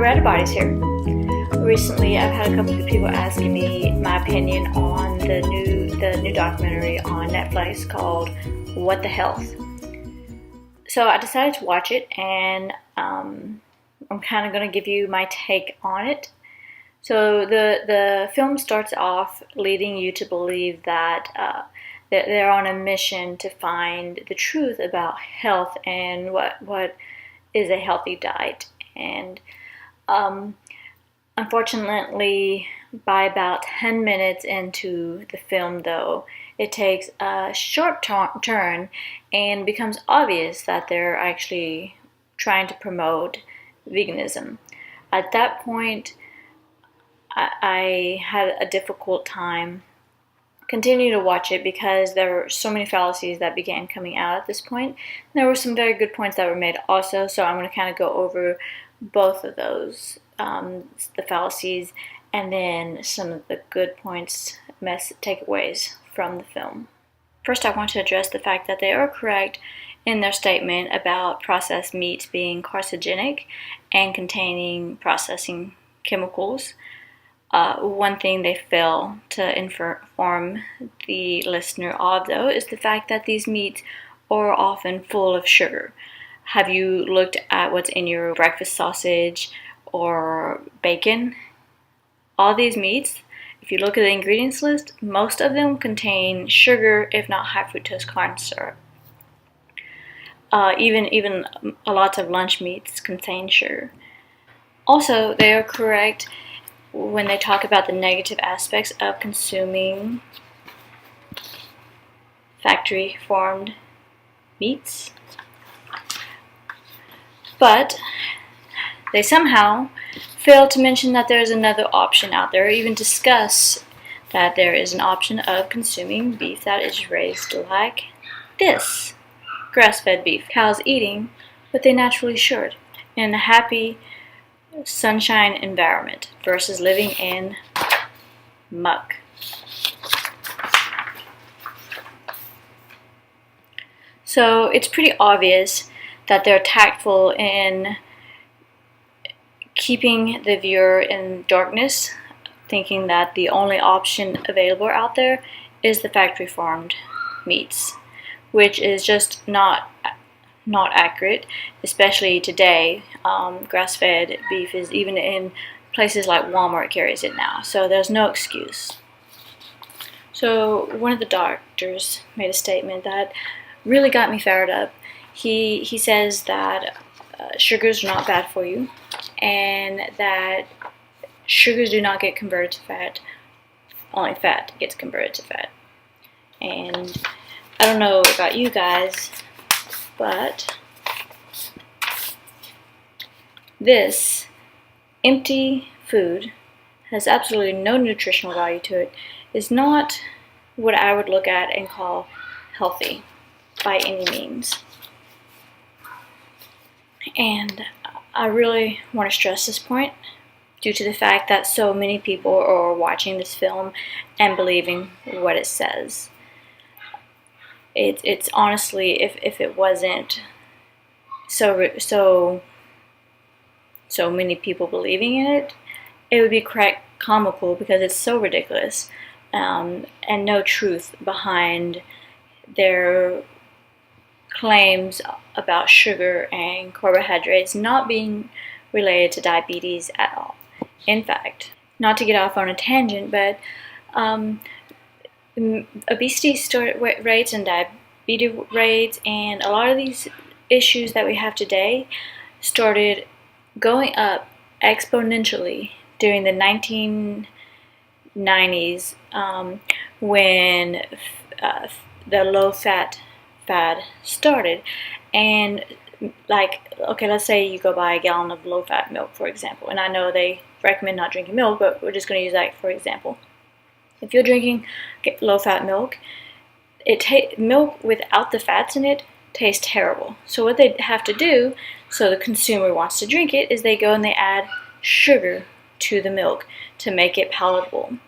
INACCURATE Bodies here. Recently, I've had a couple of people asking me my opinion on the new documentary on Netflix called What the Health. So I decided to watch it, and I'm kind of going to give you my take on it. So the film starts off leading you to believe that they're on a mission to find the truth about health and what is a healthy diet. And unfortunately, by about 10 minutes into the film, though, it takes a sharp turn and becomes obvious that they're actually trying to promote veganism. At that point, I had a difficult time continuing to watch it because there were so many fallacies that began coming out at this point. There were some very good points that were made also, so I'm going to kind of go over both of those, the fallacies, and then some of the good points, takeaways from the film. First, I want to address the fact that they are correct in their statement about processed meats being carcinogenic and containing processing chemicals. One thing they fail to inform the listener of, though, is the fact that these meats are often full of sugar. Have you looked at what's in your breakfast sausage or bacon? All these meats, if you look at the ingredients list, most of them contain sugar, if not high fructose corn syrup. Even a lot of lunch meats contain sugar. Also, they are correct when they talk about the negative aspects of consuming factory-farmed meats. But they somehow fail to mention that there is another option out there, or even discuss that there is an option of consuming beef that is raised like this. Grass-fed beef. Cows eating what they naturally should in a happy sunshine environment versus living in muck. So it's pretty obvious that they're tactful in keeping the viewer in darkness, thinking that the only option available out there is the factory farmed meats, which is just not accurate, especially today. Grass-fed beef is even in places like Walmart carries it now, so there's no excuse. So one of the doctors made a statement that really got me fired up. He says that sugars are not bad for you, and that sugars do not get converted to fat. Only fat gets converted to fat. And I don't know about you guys, but this empty food has absolutely no nutritional value to it. Is not what I would look at and call healthy by any means. And I really want to stress this point due to the fact that so many people are watching this film and believing what it says. It's honestly, if it wasn't so many people believing in it, it would be comical because it's so ridiculous, and no truth behind their claims about sugar and carbohydrates not being related to diabetes at all. In fact, not to get off on a tangent, but obesity rates and diabetes rates and a lot of these issues that we have today started going up exponentially during the 1990s when the low-fat fad started. And okay, let's say you go buy a gallon of low-fat milk, for example, and I know they recommend not drinking milk, but we're just going to use that for example. If you're drinking low-fat milk, milk without the fats in it tastes terrible. So what they have to do, so the consumer wants to drink it, is they go and they add sugar to the milk to make it palatable.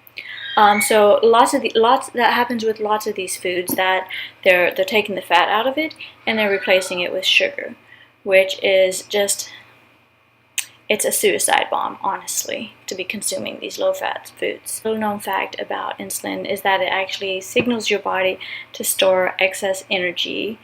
So lots that happens with lots of these foods, that they're taking the fat out of it and they're replacing it with sugar, which is just it's a suicide bomb, honestly, to be consuming these low-fat foods. A little known fact about insulin is that it actually signals your body to store excess energy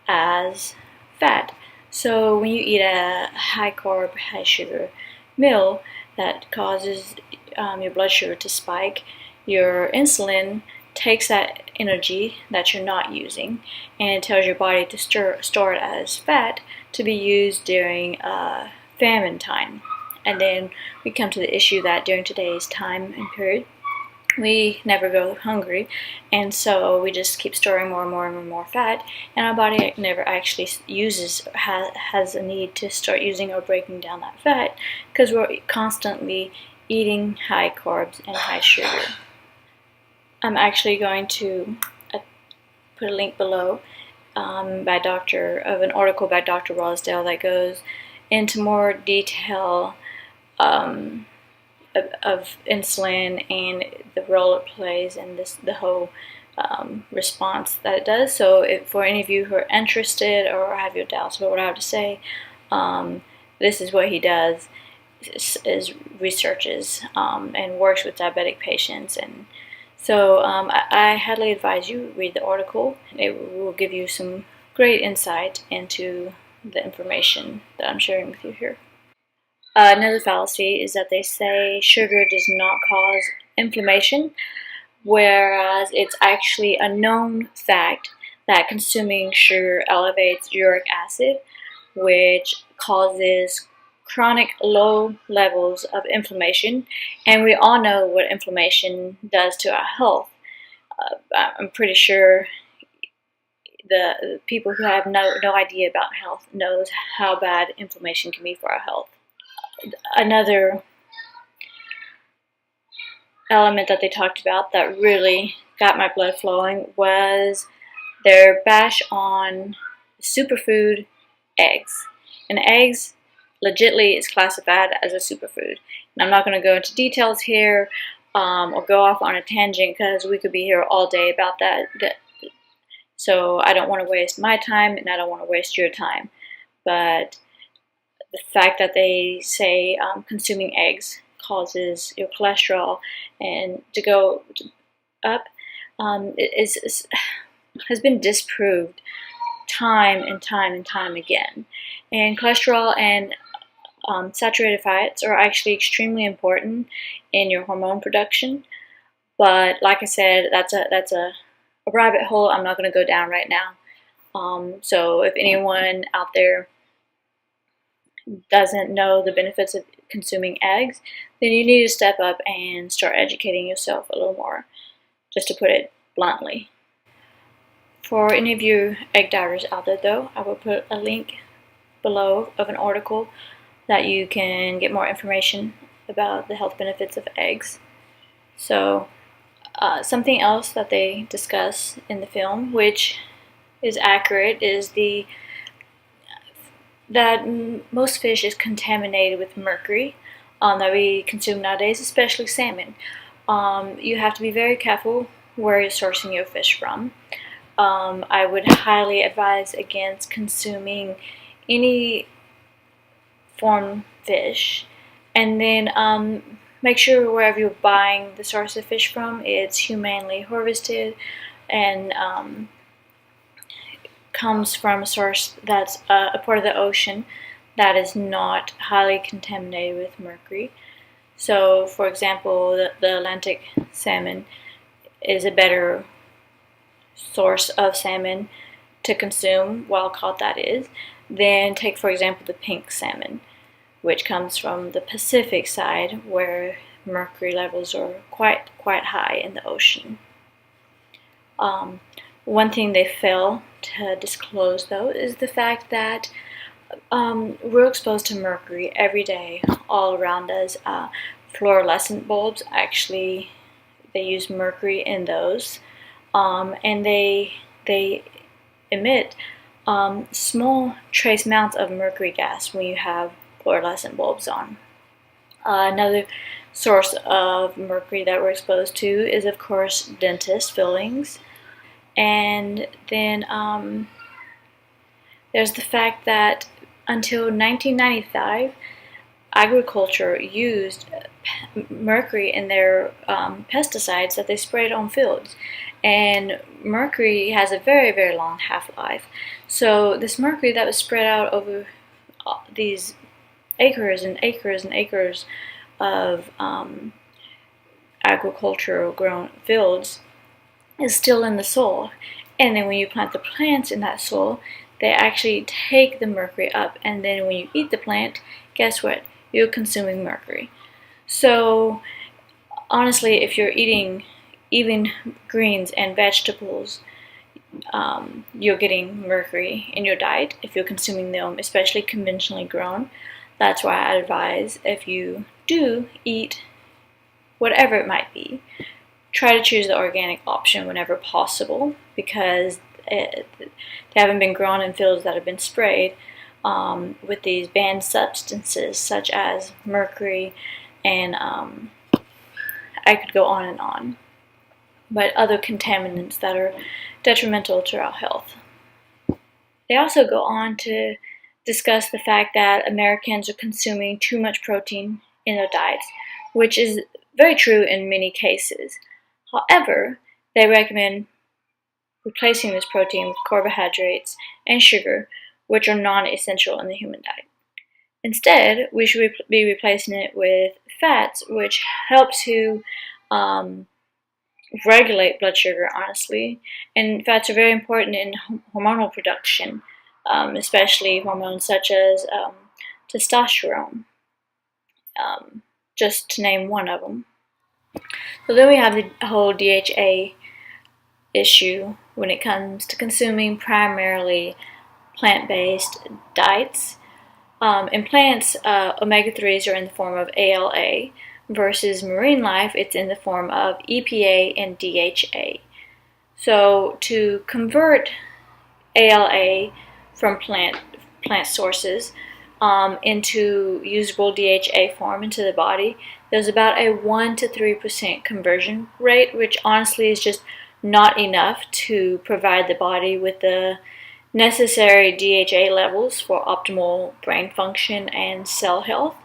as fat. So when you eat a high-carb, high-sugar meal that causes your blood sugar to spike, your insulin takes that energy that you're not using and it tells your body to store it as fat to be used during famine time. And then we come to the issue that during today's time and period, we never go hungry, and so we just keep storing more and more and more fat, and our body never actually has a need to start using or breaking down that fat because we're constantly eating high carbs and high sugar. I'm actually going to put a link below of an article by Dr. Rosdale that goes into more detail of insulin and the role it plays in the whole response that it does. So for any of you who are interested or have your doubts about what I have to say, this is what he does, is researches and works with diabetic patients. And so I highly advise you read the article. It will give you some great insight into the information that I'm sharing with you here. Another fallacy is that they say sugar does not cause inflammation, whereas it's actually a known fact that consuming sugar elevates uric acid, which causes chronic low levels of inflammation, and we all know what inflammation does to our health. I'm pretty sure the people who have no idea about health knows how bad inflammation can be for our health. Another element that they talked about that really got my blood flowing was their bash on superfood eggs. And eggs legitly is classified as a superfood. And I'm not going to go into details here or go off on a tangent because we could be here all day about that. So I don't want to waste my time and I don't want to waste your time. But the fact that they say consuming eggs causes your cholesterol and to go up has been disproved time and time again. And cholesterol and saturated fats are actually extremely important in your hormone production. But like I said, that's a rabbit hole I'm not going to go down right now. So if anyone out there doesn't know the benefits of consuming eggs, then you need to step up and start educating yourself a little more, just to put it bluntly. For any of you egg dieters out there though, I will put a link below of an article that you can get more information about the health benefits of eggs. So something else that they discuss in the film, which is accurate, is that most fish is contaminated with mercury that we consume nowadays, especially salmon. You have to be very careful where you're sourcing your fish from. I would highly advise against consuming any farm fish, and then make sure wherever you're buying the source of fish from, it's humanely harvested and comes from a source that's a part of the ocean that is not highly contaminated with mercury. So, for example, the Atlantic salmon is a better source of salmon to consume, wild caught that is, than take, for example, the pink salmon, which comes from the Pacific side where mercury levels are quite high in the ocean. One thing they fail to disclose, though, is the fact that we're exposed to mercury every day all around us. Fluorescent bulbs, actually, they use mercury in those, and they emit small trace amounts of mercury gas when you have fluorescent bulbs on. Another source of mercury that we're exposed to is, of course, dentist fillings. And then there's the fact that until 1995, agriculture used mercury in their pesticides that they sprayed on fields. And mercury has a very, very long half-life. So this mercury that was spread out over these acres and acres and acres of agricultural grown fields is still in the soil. And then when you plant the plants in that soil, they actually take the mercury up. And then when you eat the plant, guess what? You're consuming mercury. So honestly, if you're eating even greens and vegetables, you're getting mercury in your diet if you're consuming them, especially conventionally grown. That's why I advise, if you do eat whatever it might be, try to choose the organic option whenever possible, because they haven't been grown in fields that have been sprayed with these banned substances such as mercury, and I could go on and on, but other contaminants that are detrimental to our health. They also go on to discuss the fact that Americans are consuming too much protein in their diets, which is very true in many cases. However, they recommend replacing this protein with carbohydrates and sugar, which are non-essential in the human diet. Instead, we should be replacing it with fats, which help to regulate blood sugar, honestly. And fats are very important in hormonal production, especially hormones such as testosterone, just to name one of them. So then we have the whole DHA issue when it comes to consuming primarily plant-based diets. In plants, omega-3s are in the form of ALA, versus marine life, it's in the form of EPA and DHA. So to convert ALA from plant sources into usable DHA form into the body, there's about a 1 to 3% conversion rate, which honestly is just not enough to provide the body with the necessary DHA levels for optimal brain function and cell health.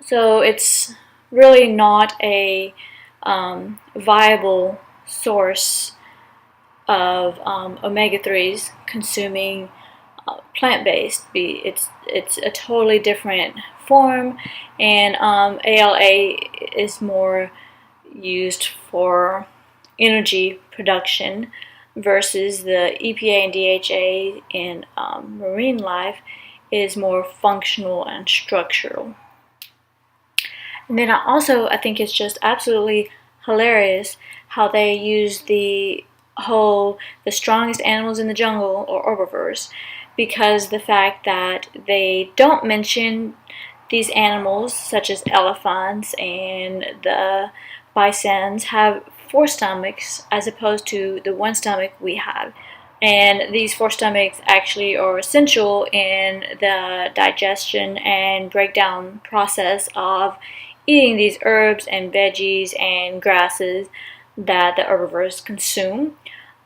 So it's really not a viable source of omega-3s consuming plant-based. It's a totally different form, and ALA is more used for energy production, versus the EPA and DHA in marine life is more functional and structural. And then I think it's just absolutely hilarious how they use the strongest animals in the jungle, or herbivores, because the fact that they don't mention these animals, such as elephants and the bisons, have 4 stomachs as opposed to the 1 stomach we have. And these 4 stomachs actually are essential in the digestion and breakdown process of eating these herbs and veggies and grasses that the herbivores consume.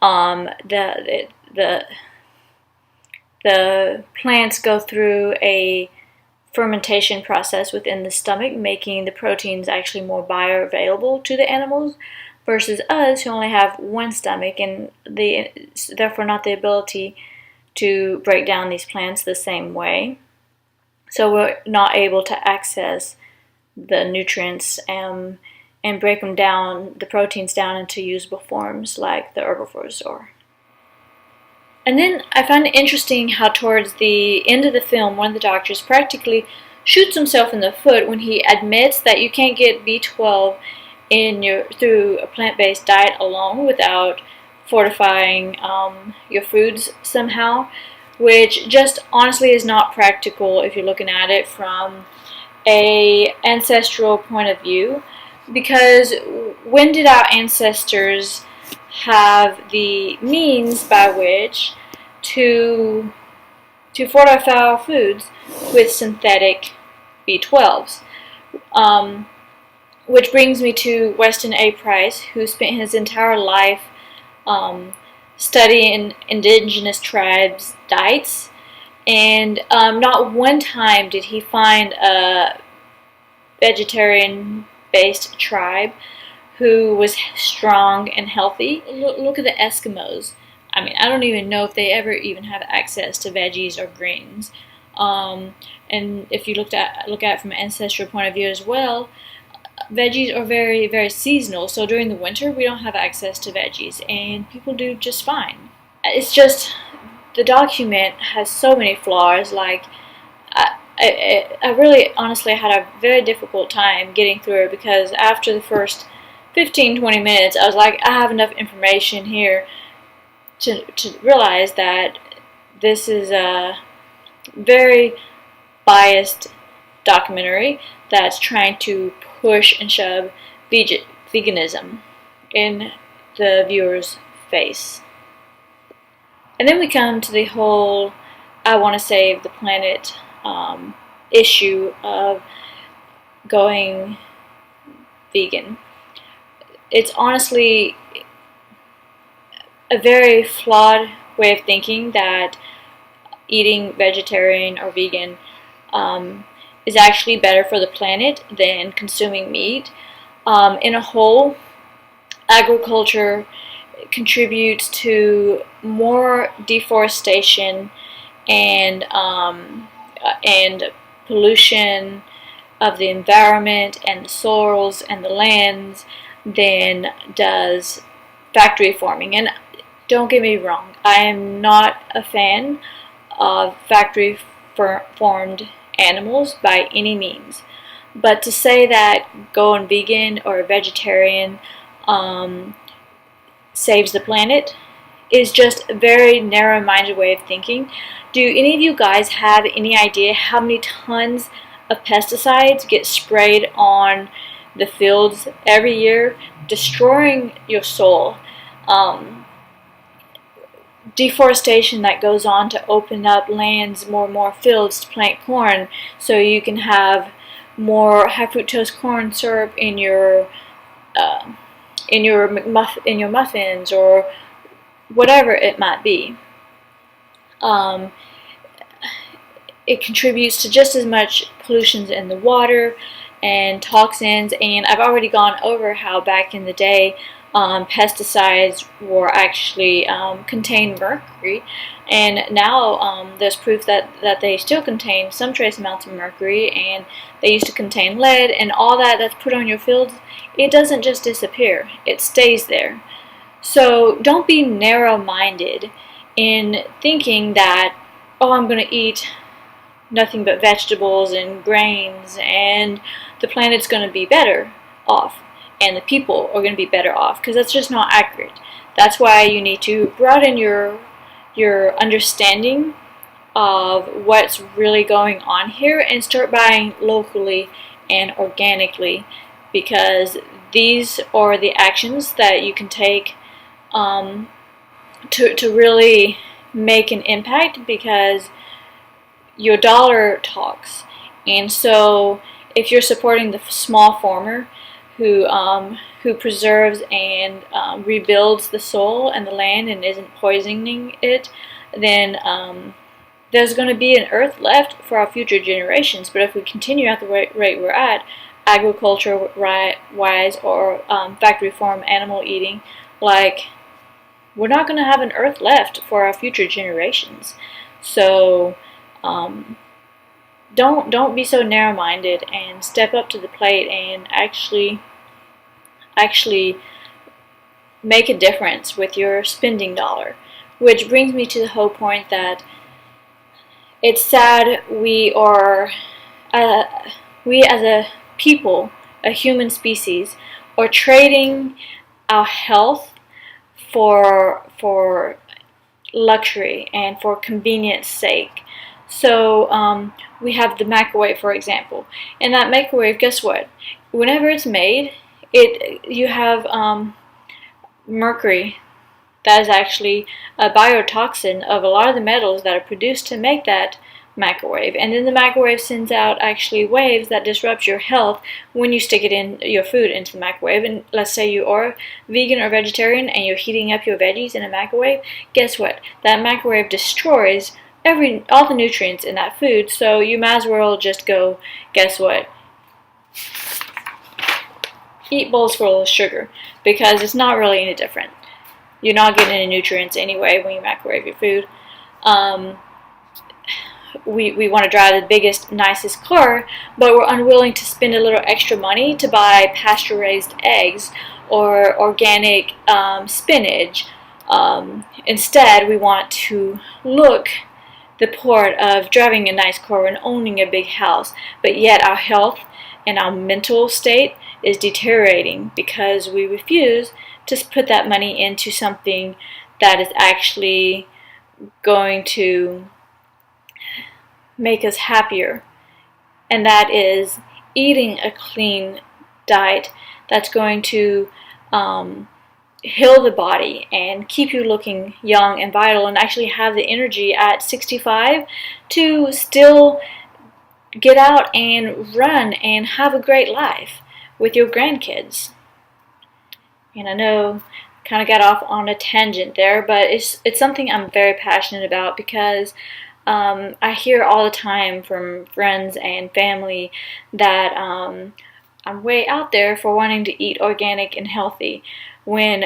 The plants go through a fermentation process within the stomach, making the proteins actually more bioavailable to the animals, versus us who only have 1 stomach and therefore not the ability to break down these plants the same way. So we're not able to access the nutrients and break them down, the proteins down, into usable forms like the herbivores are. And then I find it interesting how towards the end of the film, one of the doctors practically shoots himself in the foot when he admits that you can't get B12 through a plant-based diet alone without fortifying your foods somehow, which just honestly is not practical if you're looking at it from an ancestral point of view. Because when did our ancestors have the means by which to fortify our foods with synthetic B12s? Which brings me to Weston A. Price, who spent his entire life studying indigenous tribes' diets And not one time did he find a vegetarian-based tribe who was strong and healthy. Look at the Eskimos. I mean, I don't even know if they ever even have access to veggies or greens. And if you look at it from an ancestral point of view as well, veggies are very, very seasonal. So during the winter, we don't have access to veggies, and people do just fine. It's just the document has so many flaws. Like, I really honestly had a very difficult time getting through it, because after the first 15-20 minutes, I was like, I have enough information here to realize that this is a very biased documentary that's trying to push and shove veganism in the viewer's face. And then we come to the whole I want to save the planet issue of going vegan. It's honestly a very flawed way of thinking that eating vegetarian or vegan is actually better for the planet than consuming meat. In a whole, agriculture contributes to more deforestation and pollution of the environment and the soils and the lands than does factory farming. And don't get me wrong, I am not a fan of factory farmed animals by any means. But to say that going vegan or vegetarian saves the planet is just a very narrow-minded way of thinking. Do any of you guys have any idea how many tons of pesticides get sprayed on the fields every year, destroying your soil? Deforestation that goes on to open up lands, more and more fields to plant corn, so you can have more high fructose corn syrup in your muffins or whatever it might be. It contributes to just as much pollution in the water and toxins. And I've already gone over how back in the day pesticides were actually contained mercury, and now there's proof that they still contain some trace amounts of mercury, and they used to contain lead, and all that's put on your fields, it doesn't just disappear, it stays there. So don't be narrow-minded in thinking that, oh, I'm going to eat nothing but vegetables and grains and the planet's going to be better off and the people are going to be better off, because that's just not accurate. That's why you need to broaden your understanding of what's really going on here and start buying locally and organically, because these are the actions that you can take to really make an impact, because your dollar talks. And so if you're supporting the small farmer who preserves and rebuilds the soil and the land and isn't poisoning it, then there's going to be an earth left for our future generations. But if we continue at the rate we're at, agriculture-wise or factory farm animal eating, like, we're not going to have an earth left for our future generations. So don't be so narrow-minded and step up to the plate and actually make a difference with your spending dollar. Which brings me to the whole point that it's sad we as a people, a human species, are trading our health for luxury and for convenience sake. So we have the microwave, for example. In that microwave, guess what? Whenever it's made, you have mercury. That is actually a biotoxin of a lot of the metals that are produced to make that microwave. And then the microwave sends out actually waves that disrupt your health when you stick it in your food into the microwave. And let's say you are vegan or vegetarian and you're heating up your veggies in a microwave. Guess what? That microwave destroys all the nutrients in that food, so you might as well just go, guess what, eat bowls full of sugar, because it's not really any different. You're not getting any nutrients anyway when you microwave your food. We want to drive the biggest, nicest car, but we're unwilling to spend a little extra money to buy pasture-raised eggs or organic spinach. Instead, we want to look the part of driving a nice car and owning a big house, but yet our health and our mental state is deteriorating because we refuse to put that money into something that is actually going to make us happier, and that is eating a clean diet that's going to heal the body and keep you looking young and vital, and actually have the energy at 65 to still get out and run and have a great life with your grandkids. And I know I kind of got off on a tangent there, but it's something I'm very passionate about, because I hear all the time from friends and family that I'm way out there for wanting to eat organic and healthy, when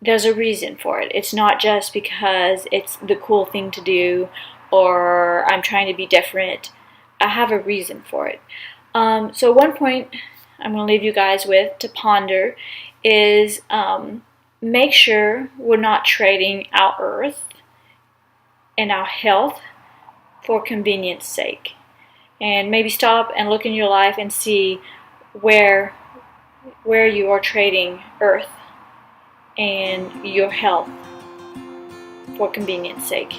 there's a reason for it. It's not just because it's the cool thing to do or I'm trying to be different. I have a reason for it. So one point I'm going to leave you guys with to ponder is make sure we're not trading our earth and our health for convenience sake. And maybe stop and look in your life and see where you are trading earth and your health for convenience sake.